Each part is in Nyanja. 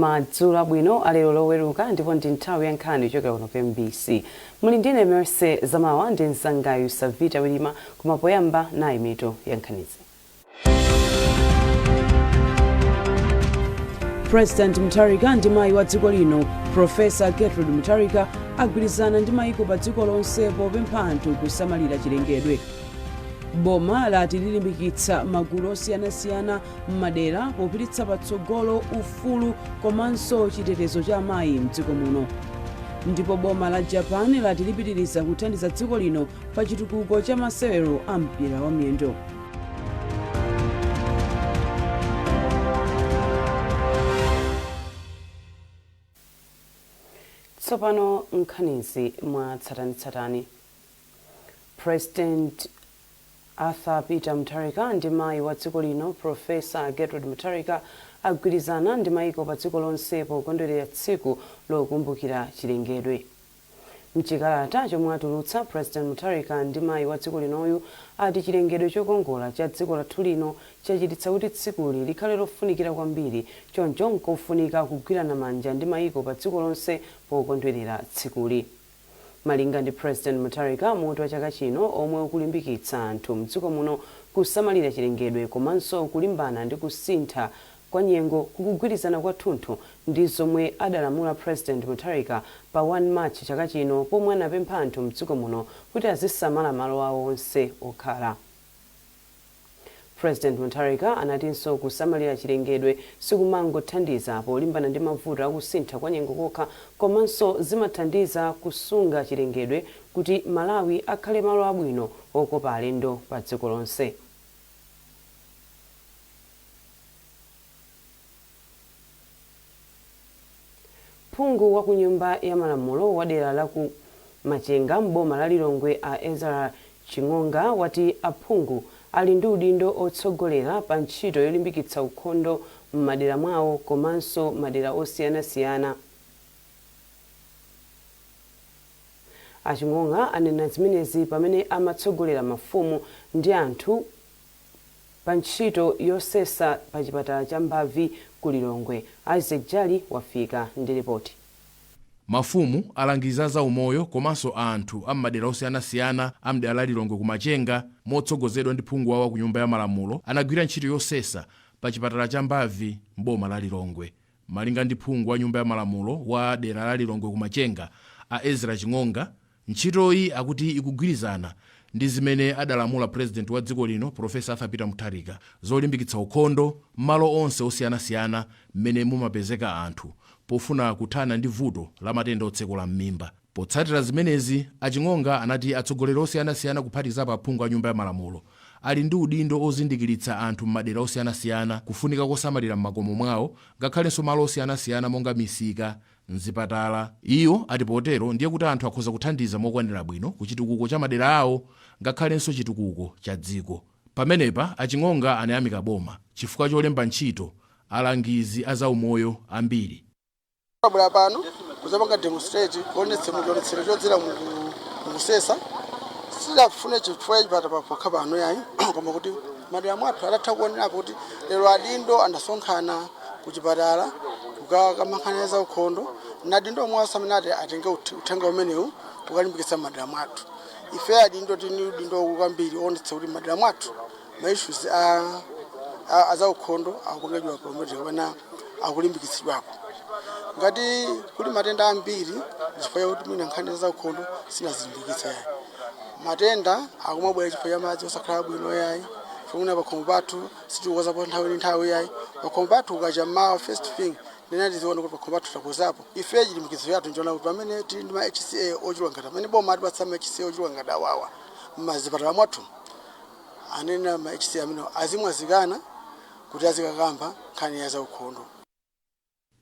Madzulo abwino alero loweruka ndipo ndi nthawi ya nkhani ichokera kuno ku MBC. Muli ndine Mercy Zamawa ndi msangayu Savita Wilima koma poyamba nayi mitu ya nkhanizi. President Mutharika ndi mayi wa dziko lino Professor Gertrude Mutharika agwirizana ndi mayiko pa dziko lonse popempha anthu kusamalira chilengedwe. Boma lati lilimbikitsa magulu osiyanasiyana m'madera popititsa patsogolo ufulu komanso chitetezo cha amayi mdziko muno. Ndipo boma la Japan lati lipitiriza kuthandiza dziko lino pa chitukuko cha masewero a mpira wa miyendo. Tsopano nkhanizi mwa tsatanitsatani. President Peter Mutharika ndi mayi wa dziko lino Professor Gertrude Mutharika agwirizana ndi mayiko pa dziko lonse pokondwerera tsiku lokumbukira chilengedwe. Mchikalata chomwe atulutsa President Mutharika ndi mayi wa dziko linoyu ati chilengedwe chokongola cha dziko lathu lino chachititsa kuti tsikuli likhale lofunikira kwambiri choncho nkofunika kugwirana manja ndi mayiko pa dziko lonse pokondwerera tsikuli. Malinga ndi President Mutharika mutu wa chaka chino omwe ukulimbikitsa anthu mdziko muno kusamalira chilengedwe komanso kulimbana ndi kusintha kwa nyengo kukugwirizana kwathunthu ndi zomwe adalamula President Mutharika pa 1 March chaka chino pomwe anapempha anthu mdziko muno kuti azisamala malo awo onse okhala. President Mutharika anatinso kusamalira chilengedwe sikumangothandiza polimbana ndi mavuto akusintha kwa nyengo kokha komanso zimathandiza kusunga chilengedwe kuti Malawi akhale malo abwino okopa alendo pa dziko lonse. Phungu wa ku nyumba ya malamulo wa dera la ku Machenga m'boma la Lilongwe a Ezra Chingonga wati aphungu ali ndi udindo otsogolera pa ntchito yolimbikitsa ukhondo m'madera mwawo komanso madera osiyanasiyana. Achingonga anena zimenezi pamene amatsogolera mafumu ndi anthu pa ntchito yosesa pa chipatala cha Mbavi ku Lilongwe. Isaac Jali wafika ndi ripoti. Mafumu alangiza za umoyo komanso anthu am'madera osiyanasiyana am'dera la Lilongwe ku Machenga motsogozedwa ndi phungu wawo ku nyumba ya malamulo anagwira ntchito yosesa pa chipatala cha Mbavi m'boma la Lilongwe. Malinga ndi phungu wa nyumba ya malamulo wa dera la Lilongwe ku Machenga a Ezra Chingonga, ntchitoyi akuti ikugwirizana ndi zimene adalamula President wa dziko lino Professor Peter Mutharika zolimbikitsa ukhondo malo onse osiyanasiyana mmene mumapezeka anthu pofuna kuthana ndi vuto la matenda otsekula m'mimba. Potsatira zimenezi, Achingonga anati atsogoleri osiyanasiyana kuphatikizapo aphungu a nyumba ya malamulo ali ndi udindo ozindikiritsa anthu m'madera osiyanasiyana kufunika kosamalira m'makomo mwawo ngakhalenso malo osiyanasiyana monga misika, mzipatala. Iyo ati potero ndiye kuti anthu akhoza kuthandiza mokwanira bwino kuchitukuko cha madera awo ngakhalenso chitukuko cha dziko. Pamenepa Achingonga anayamika boma chifukwa cholemba ntchito alangizi a zaumoyo ambiri. Abula pano kuzapanga demonstrate kuonetsa mudoletsero chodzera musesa sidafune chifukwa chipata pakha pano yayi koma kuti madera mwathu atatha kuonera kuti lero adindo andasonkhana ku chipatala kukamankhaniza ukhondo nadindo mwasaminati atenge uthenga umenewu ukalimbikitsa madera mwathu. Ife adindo tini udindo kwambiri onetsa kuti madera mwathu ma issues a ukhondo akupangidwa promote kapena akulimbikitsidwako. Ngati kuli matenda ambiri chifukwa kuti mwina nkhani za ukhondo sinazilimbikitsa yayi. Matenda akumabwera chifukwa cha madzi osakhala bwino yayi. Funa pakhomo pathu sitikukozapo nthawi yayi. Pakhomo pathu ukacha mawa first thing nena tiziona kuti pakhomo pathu takozapo. Ife chilimbikitso yathu njoona kuti pamene tili ndi ma HCA ochuluka ngati pamene boma atipatsa ma HCA ochuluka ngati awawa m'mazipatala mwathu anena ma HCA amene azimwazikana kuti azikakamba nkhani ya za ukhondo.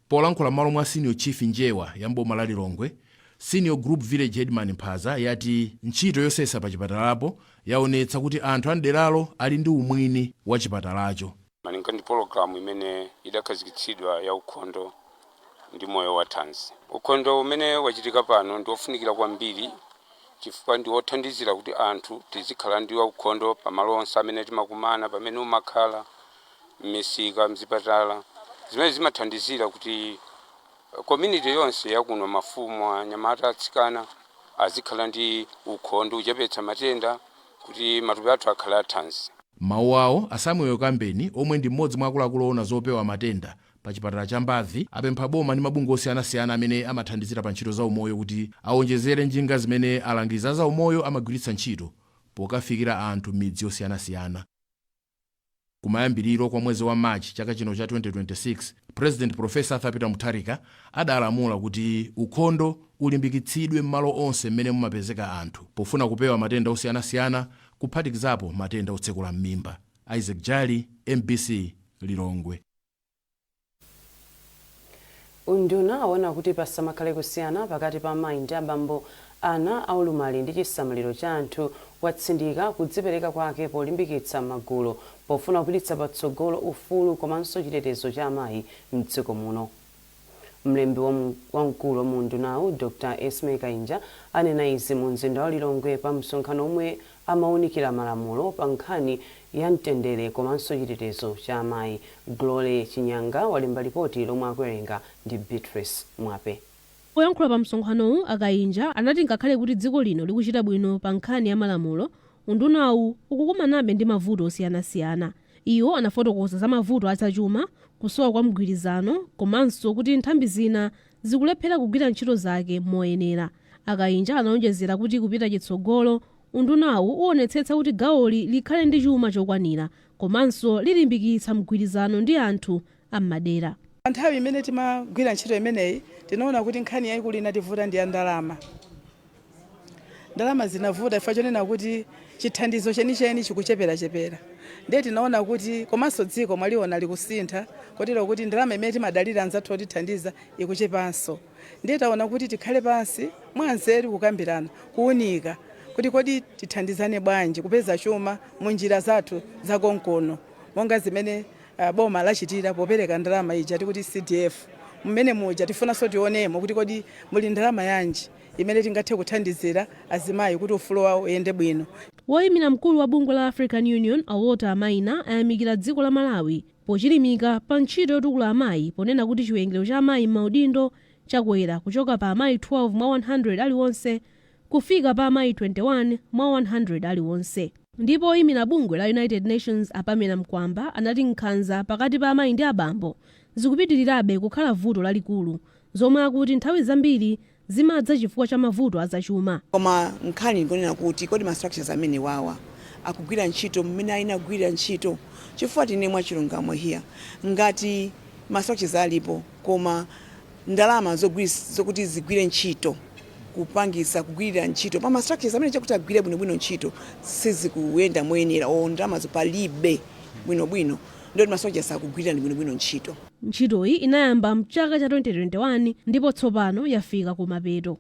Polankhula malo mwa Senior Chief Njewa ya m'boma la Lilongwe, Senior Group Village Headman Mphaza yati ntchito yosesa pa chipatalapo yaonetsa kuti anthu amderalo ali ndi umwini wa chipatalacho. Malinga ndi program imene idakhazikitsidwa ya ukhondo ndi moyo wa thanzi. Ukhondo umene wachitika pano ndi ofunikira kwambiri chifukwa ndi othandizira kuti anthu tizikhala ndi ukhondo pa malo onse amene timakumana pamene umakhala m'misika, mzipatala. Zimene zimathandizira kuti community yonse yakuno mafumu anyamata atsikana azikhala ndi ukhondo uchepetsa matenda kuti matupi athu akhale athanzi. Mawu awo a Samuel Kambeni omwe ndi mmodzi mwa akuluakulu oona zopewa matenda pa chipatala cha Mbadzi apempha boma ndi mabungwe osiyanasiyana amene amathandizira pa ntchito za umoyo kuti awonjezere njinga zimene alangizi za umoyo amagwiritsa ntchito pokafikira anthu midzi yosiyanasiyana. Kumayambiriro kwa mwezi wa Machi chaka chino cha 2026, President Profesa Zachitika Mutharika adalamula kuti ukhondo ulimbikitsidwe m'malo onse mmene mumapezeka anthu pofuna kupewa matenda osiyanasiyana kuphatikizapo matenda otsekula m'mimba. Isaac Jali, MBC, Lilongwe. Unduna aona kuti pasamakhale kusiyana pakati pa amayi ndi abambo ana aulumali ndi chisamaliro cha anthu watsindika kudzipereka kwake polimbikitsa magulu pofuna kupititsa patsogolo ufulu komanso chitetezo cha amayi m'dziko muno. Mlembi wamkulu mu undunawu Dr. Esme Kainja anena izi mu mzinda wa Lilongwe pa msonkhano omwe amawunikira malamulo pa nkhani ya mtendere komanso chitetezo cha amayi. Glory Chinyanga walemba ripoti lomwe akuwerenga ndi Beatrice Mwape. Poyankhula pa msonkhanowu Akainja anati ngakhale kuti dziko lino likuchita bwino pa nkhani ya malamulo, undunawu ukukumanabe ndi mavuto osiyanasiyana. Iwo anafotokoza za mavuto azachuma, kusowa kwa mgwirizano komanso kuti nthambi zina zikulephera kugwira ntchito zake moyenera. Akainja anaonjezera kuti kupita chitsogolo undunawu uonetsetsa kuti gawoli likhale ndi chuma chokwanira komanso lilimbikitsa mgwirizano ndi anthu ammadera. Nthawi imene timagwira ntchito imeneyi tinaona kuti nkhani yayikulu inativuta ndi ya ndalama. Ndalama zinavuta ifa chonena kuti chithandizo chenicheni chikuchepera. Ndiye tinaona kuti komanso dziko mwaliona likusintha kotero kuti ndalama imene timadalira anzathu otithandiza ikuchepanso. Ndiye taona kuti tikhale pansi mwanzeru kukambirana kuunika kuti kodi tithandizane bwanji kupeza chuma mu njira zathu zakonkono monga zimene boma lachitira popereka ndalama ija tikuti CDF. Mmene muja tifunanso tionemo kuti kodi muli ndalama yanji imene tingathe kuthandizira azimayi kuti ufulu wawo uyende bwino. Woyimira mkulu wa bungwe la African Union Awota Maina ayamikira dziko la Malawi pochilimika pa ntchito yotukula amayi ponena kuti chiwerengero cha amayi m'maudindo chakwera kuchoka pa amayi 12 mwa 100 aliwonse kufika pa amayi 21 mwa 100 aliwonse. Ndipo woyimira bungwe la United Nations Apamena Mkwamba anati nkhanza pakati pa amayi ndi abambo zikupitirirabe kukhala vuto lalikulu zomwe akuti nthawi zambiri zimadza chifukwa cha mavuto azachuma. Koma nkhani ngonena kuti kodi ma structures amene wawa akugwira ntchito mmene ayinagwira ntchito chifukwa tine mwa chilungamo hiya ngati ma structures alipo koma ndalama zokuti zigwire ntchito kupangisa kugwirira ntchito pa ma structures amene chakuti agwire bwinobwino ntchito sizikuyenda moyenera o ndalama zopalibe bwinobwino ndio ma structures akugwirira bwinobwino ntchito. Ntchitoyi inayamba mchaka cha 2021 ndipo tsopano yafika kumapeto.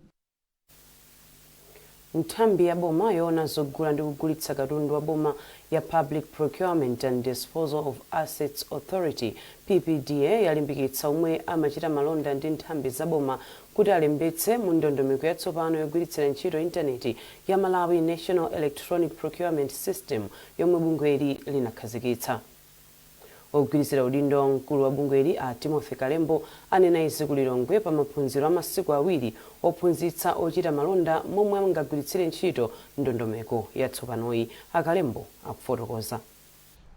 Nthambi ya boma yoona zogula ndi kugulitsa katundu wa boma ya Public Procurement and Disposal of Assets Authority PPDA yalimbikitsa omwe amachita malonda ndi nthambi za boma kuti alembetse mu ndondomeko yatsopano yogwiritsira ntchito intaneti ya Malawi National Electronic Procurement System yomwe bungweli linakhazikitsa. Ogwirizira udindo mkulu wa bungweli a Timothy Kalembo anena izi ku Lilongwe pa maphunziro a masiku awiri ophunzitsa ochita malonda momwe angagwiritsire ntchito ndondomeko yatsopanoyi. Akalembo akufotokoza.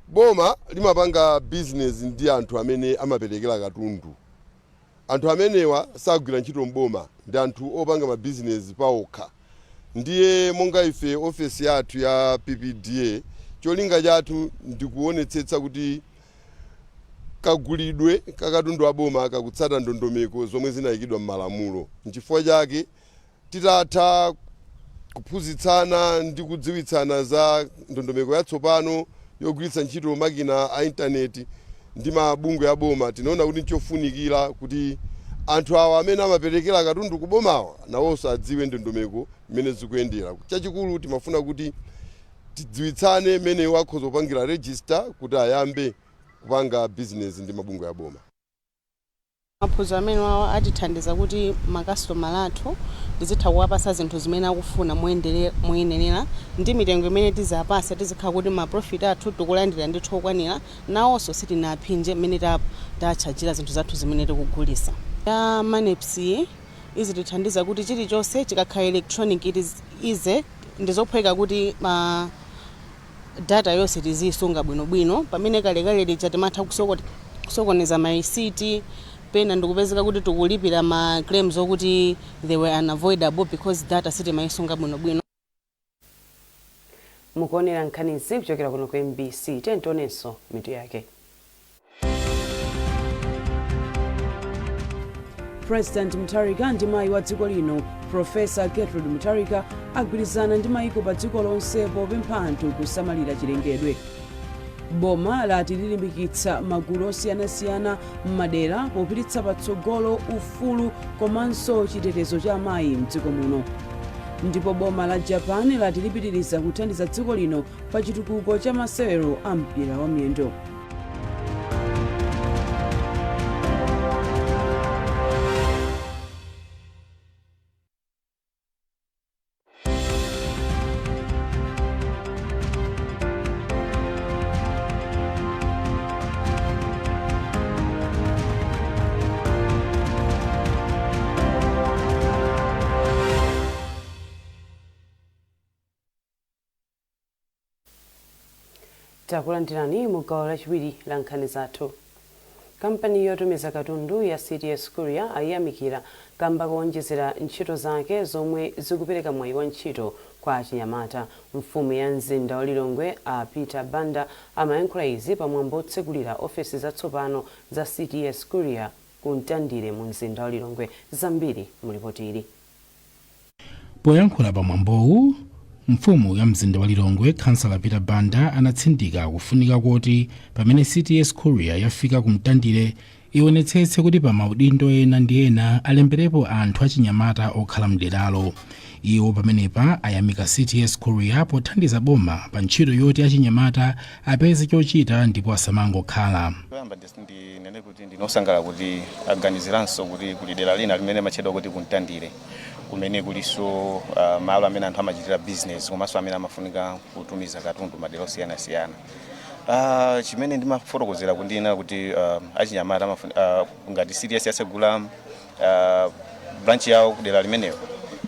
Boma limapanga business ndi anthu amene amaperekera katundu. Anthu amenewa sagwira ntchito mboma ndi anthu opanga ma business paokha. Ndiye monga ife office yathu ya PPDA cholinga chathu ndikuonetsetsa kuti kagulidwe kakatundu wa boma kakutsata ndondomeko zomwe zinayikidwa m'malamulo. N'chifukwa chake titatha kuphunzitsana ndi kudziwitsana za ndondomeko yatsopano yogwiritsa ntchito makina a intaneti ndi mabungwe ya boma, tinaona kuti nchofunikira kuti anthu awa amene amaperekera katundu ku bomawa nawonso adziwe ndondomeko imene zikuyendera. Chachikulu timafuna kuti tidziwitsane mmene wakhoza kupangira register kuti ayambe kupanga business ndi mabungwe ya boma. Maphunziro amene wawo atithandiza kuti makasitoma athu tizitha kuwapasa zinthu zimene akufuna moyenera ndi mitengo imene tizapasa tizikhala kuti ma profit athu tikulandira ndithu okwanira nawonso sitinaphinje mmene tachajira zinthu zathu zimene tikugulisa. ya manepsi izitithandiza kuti chilichonse chikakhala electronic ize ndizophweka kuti data yonse tizisunga bwinobwino pamene kalekale lija timatha kusokoneza marisiti pena ndikupezeka kuti tikulipira ma claims okuti they were unavoidable because data sitimayisunga bwinobwino. Mukuonera nkhanizi kuchokera kuno ku MBC tentonenso mitu yake. President Mutharika ndi mayi wa dziko lino Professor Gertrude Mutharika agwirizana ndi mayiko pa dziko lonse popempha anthu kusamalira chilengedwe. Boma lati lilimbikitsa magulu osiyanasiyana m'madera popititsa patsogolo ufulu komanso chitetezo cha amayi mdziko muno. Ndipo boma la Japan lati lipitiriza kuthandiza dziko lino pa chitukuko cha masewero a mpira wa miyendo. Takulandirani mu gawo lachiwiri la nkhani zathu. Kampani yotumiza katundu ya CTS Courier ayamikira kamba kuonjezera ntchito zake zomwe zikupereka mwayi wa ntchito kwa achinyamata. Mfumu ya mzinda wa Lilongwe a Peter Banda amayankhula izi pamwambo otsegulira ofesi zatsopano za CTS Courier ku Mtandire mu mzinda wa Lilongwe. Zambiri mulipoti ili. Poyankhula pamwambowu mfumu ya mzinda wa Lilongwe Councilor Peter Banda anatsindika kufunika kuti pamene CTS Courier yafika ku Mtandire ionetsetse kuti pa maudindo ena ndi ena alemberepo anthu achinyamata okhala mderalo. Iwo pamenepa ayamika CTS Courier pothandiza boma pa ntchito yoti achinyamata apeze chochita ndipo asamangokhala. Kuyamba ndinene kuti ndinosangala kuti aganiziranso kuti kuli dera lina limene machedwa kuti ku Mtandire kumene kuliso malo amene anthu amachitira business komanso amene amafunika kutumiza katundu madera osiyanasiyana. Chimene ndimafotokozera kundina kuti achinyamata ngati CTS yasegula branch yawo kudera limenelo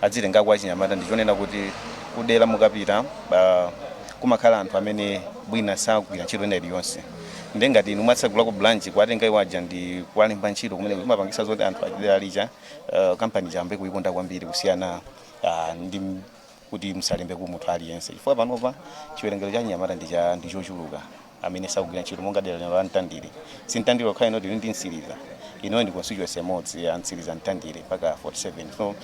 adzitenga kwa achinyamata ndichonena kuti kudera mukapita kumakhala anthu amene bwina sagwira ntchito ina iliyonse. Ndengati inu matsagula ku branch kwatenga iwaja ndi kwalemba ntchito kumene kumapangisa zoti anthu adera lija company jambe kuikonda kwambiri kusiyana ndi kuti msalembe ku munthu aliyense. Chifukwa panopa chiwerengero cha achinyamata ndi chochuluka amene sagwira ntchito monga dera la Mtandire. Si Mtandire okha ino ndi Nsiriza. Ino ndi constituency imodzi ya Nsiriza Mtandire mpaka 47. So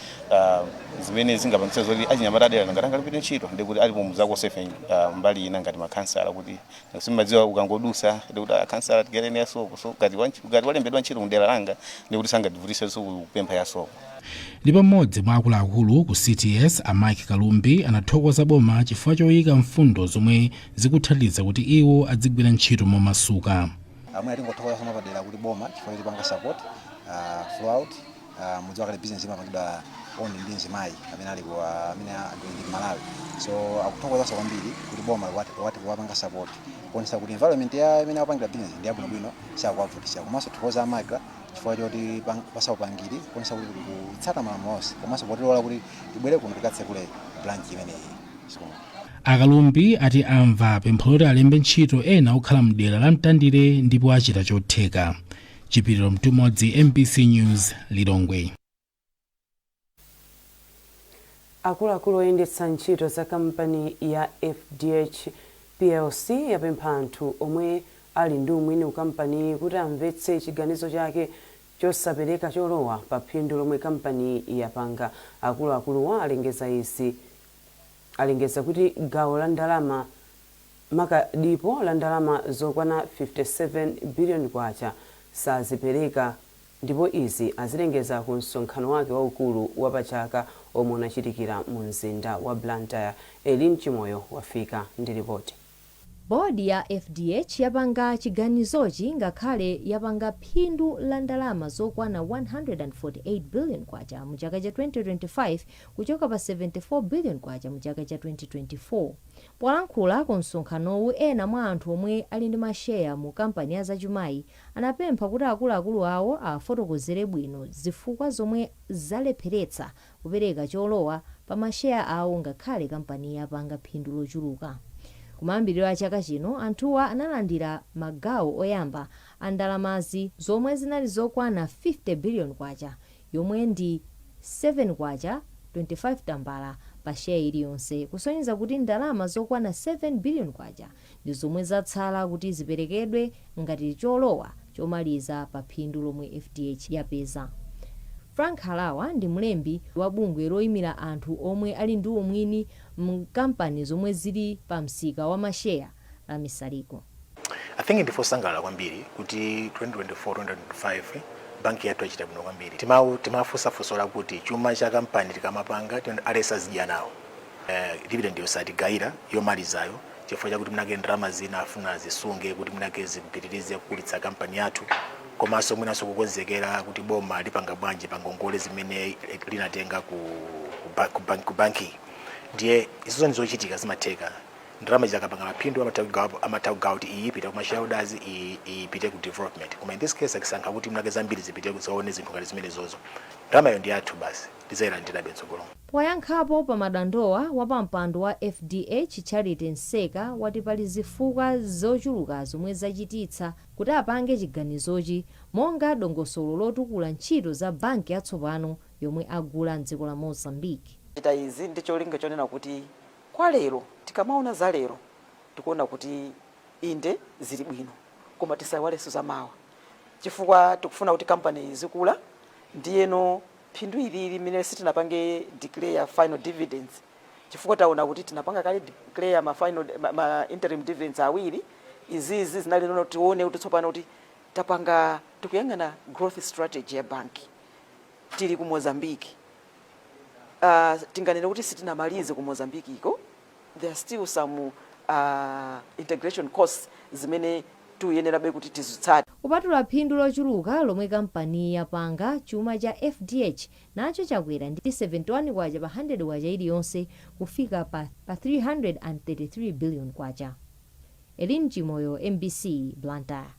zimene zingapangisa zoti achinyamata adera ngati alipite ntchito ndi kuti alipo muzako 7 mbali ina ngati makhansala kuti simadziwa ukangodusa ndi kuti akhansala tigerene yasoko. So ngati walembedwa ntchito mudera langa ndi kuti sangadivutise so kupempha yasoko. Ndipo mmodzi mwa akuluakulu ku CTS a Mike Kalumbi anathokoza boma chifukwa choyika mfundo zomwe zikuthandiza kuti iwo adzigwira ntchito momasuka. Amwe atingothokoza sama padera kuti boma chifukwa chipanga support throughout mudziwa kale business imapangidwa oni ndi nzimayi amene ali amene ndi Malawi. So akuthokoza kwambiri kuti boma wati kuwapanga support kuonesa kuti environment ya amene apangira business ndi yabwinobwino sakuwavutisa. Komanso thokoza Mike chifukwa choti pasawupangiri kuonesa kuti kutsata malamulo onse komanso potilola kuti tibwere kuno tikatsekule branch imeneyi. Akalumbi ati amva pempho loti alembe ntchito ena okhala mdera la Mtandire ndipo achita chotheka. Chipiriro Mtumodzi, MBC News, Lilongwe. Akuluakulu oyendetsa ntchito za kampani ya FDH PLC yapempha anthu omwe ali ndi umwini ku kampani kuti amvetse chiganizo chake chosapereka cholowa pa phindu lomwe kampani yapanga. Akuluakuluwa alengeza kuti gawo la ndalama makadipo la ndalama zokwana 57 billion kwacha sazipereka, ndipo izi azilengeza ku msonkhano wake waukulu wapachaka omwe unachitikira mu mzinda wa Blantyre. Elim Chimoyo wafika ndi ripoti. bodi ya FDH yapanga chiganizochi ngakhale yapanga phindu la ndalama zokwana 148 billion kwacha mu chaka cha 2025 kuchoka pa 74 billion kwacha mu chaka cha 2024. Polankhula ku msonkhanowu, ena mwa anthu omwe ali ndi masheya mu kampani ya Zachimayi anapempha kuti akuluakulu awo afotokozere bwino zifukwa zomwe zalepheretsa kupereka cholowa pa masheya awo ngakhale kampani yapanga phindu lochuluka. Kumayambiriro a chaka chino, anthuwa analandira magawo oyamba a ndalamazi zomwe zinali zokwana 50 billion kwacha, yomwe ndi 7 kwacha 25 tambala pa sheya iliyonse, kusonyeza kuti ndalama zokwana 7 billion kwacha ndi zomwe zatsala kuti ziperekedwe ngati cholowa chomaliza pa phindu lomwe FDH yapeza. Frank Halawa ndi mlembi wa bungwe loyimira anthu omwe ali ndi umwini mkampani zomwe zili pa msika wa masheya la Misaliko. I think ndifosangalala kwambiri kuti 2024-2025 banki yathu yachita bwino kwambiri. Timafusafusola kuti chuma cha kampani tikamapanga alesa zidya nawo. Dividend yosatigayira yomalizayo chifukwa chakuti mnake ndalama zina afuna zisunge kuti mnake zimpitirize kukulitsa kampani yathu. Komanso mwinaso kukonzekera kuti boma lipanga bwanji pa ngongole zimene linatenga ku banki. Ndiye izo ndizochitika zimatheka. Ndalama zakapanga maphindu amataugawa kuti iyi ipite kuma shareholders, ipite ku development. Koma in this case akisankha kuti mnake zambiri zipite kuzaone zinthu ngati zimene zozo. Ndalamayo ndi yathu basi tizayilandira betsogolo. Poyankhapo pa madandowa wapampando wa FDH Charity Nseka wati pali zifukwa zochuluka zomwe zachititsa kuti apange chiganizochi monga dongosolo lotukula ntchito za banki yatsopano yomwe agula mdziko la Mozambique. Chita izi ndi cholinga chonena kuti kwa lero tikamaona za lero tikuona kuti inde zili bwino koma tisayiwalenso za mawa, chifukwa tikufuna kuti kampani zikula. Ndiyeno phindu ili limene sitinapange declare final dividends chifukwa taona kuti tinapanga kale declare ma interim dividends awiri. Izizi zinali nono tione kuti tsopano kuti tapanga tikuyang'ana growth strategy ya banki tili ku Mozambique. Tinganene kuti sitinamalize ku Mozambique iko, there are still some integration costs zimene tuyenera be kuti tizutsate. Kupatula phindu lochuluka lomwe kampani yapanga, chuma cha FDH nacho chakwera ndi 71 kwacha pa 100 kwacha iliyonse kufika pa 333 billion kwacha. Elin Chimoyo, MBC, Blantyre.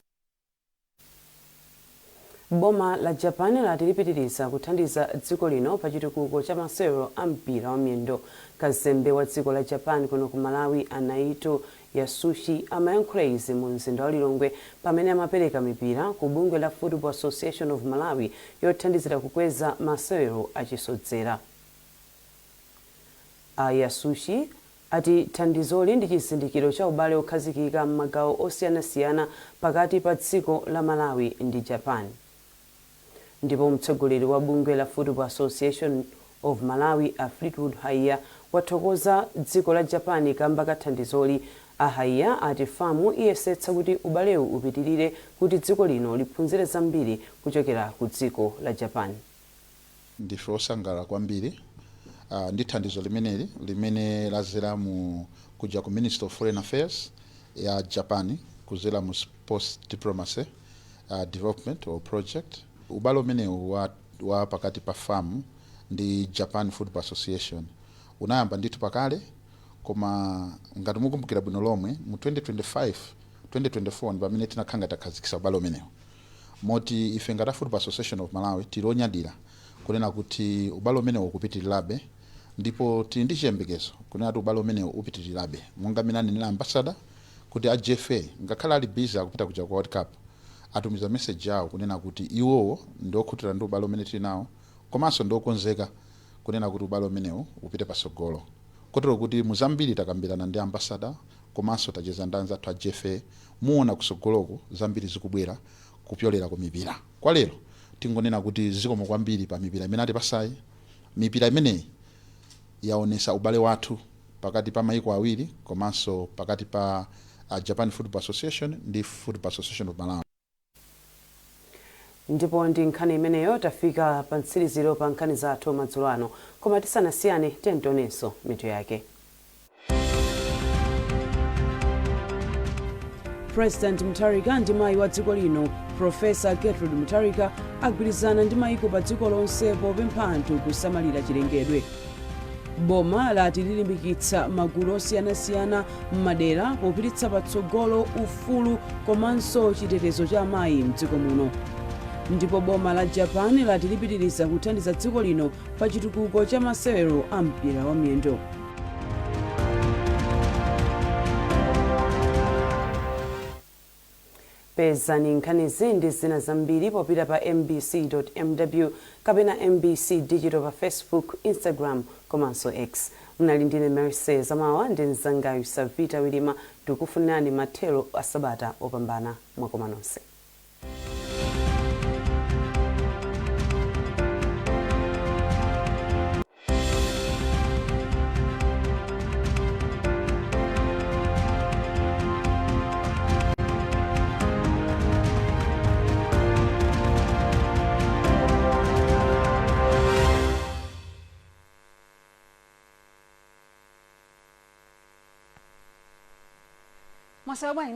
Boma la Japan latilipitiriza kuthandiza dziko lino pa chitukuko cha masewero a mpira wa miyendo. Kazembe wa dziko la Japan kuno ku Malawi Anaito Yasushi amayankhula izi mu mzinda wa Lilongwe pamene amapereka mipira ku bungwe la Football Association of Malawi yothandizira kukweza masewero achisodzera. Yasushi ati thandizoli ndi chizindikiro cha ubale okhazikika m'magawo osiyanasiyana pakati pa dziko la Malawi ndi Japan. Ndipo mtsogoleri wa bungwe la Football Association of Malawi Fleetwood Haiya wathokoza dziko la Japan kamba ka thandizoli. Haiya ati famu iyesetsa kuti ubalewu upitirire kuti dziko lino liphunzire zambiri kuchokera ku dziko la Japan. Ndife osangalala kwambiri ndi thandizo limeneli limene lazera mu kuja ku Minister of Foreign Affairs ya Japan kuzera mu Sports Diplomacy Development or Project. Ubale umenewu wa pakati pa famu ndi Japan Football Association unayamba ndithu pakale, koma ngati mukumbukira bwino lomwe mu 2024 ndi pamene tinakhanga takhazikitsa ubale umenewu. Moti ife ngati Football Association of Malawi tilonyadira kunena kuti ubale umenewu ukupitirirabe, ndipo tili ndi chiyembekezo kunena kuti ubale umenewu upitirirabe. Monga mina ndinena ambassador kuti a JFA ngakhale ali busy akupita kuja ku World Cup atumiza message yawo kunena kuti iwowo ndiokhutira ndi ubale umene tili nawo, komanso ndiokonzeka kunena kuti ubale umenewu upite pasogolo. Kotero kuti muzambiri takambirana ndi ambassador komanso tacheza ndi anzathu a JFA muona kusogoloko zambiri zikubwera kupyolera ku mipira. Kwa lero tingonena kuti zikomo kwambiri pa mipira imene atipasayi. Mipira imeneyi yaonesa ubale wathu pakati pa maiko awiri komanso pakati pa Japan Football Association ndi Football Association of Malawi. Ndipo ndi nkhani imeneyo tafika pa mtsiriziro pa nkhani zathu madzulo ano, koma tisanasiyane tentonenso mitu yake. president Mutharika ndi mayi wa dziko lino Profesa Gertrude Mutharika agwirizana ndi mayiko pa dziko lonse popempha anthu kusamalira chilengedwe. Boma lati lilimbikitsa magulu osiyanasiyana m'madera popititsa patsogolo ufulu komanso chitetezo cha amayi mdziko muno. Ndipo boma la Japan lati lipitiriza kuthandiza dziko lino pa chitukuko cha masewero a mpira wa miyendo. Pezani nkhanizi ndi zina zambiri popita pa mbc.mw kapena mbc digital pa Facebook, Instagram komanso X. Mnali ndine Mercy Zamawa ndi mzangayu Savita Wilima tikufunirani mathelo a sabata opambana mwakoma nonse. Mwasaba bwana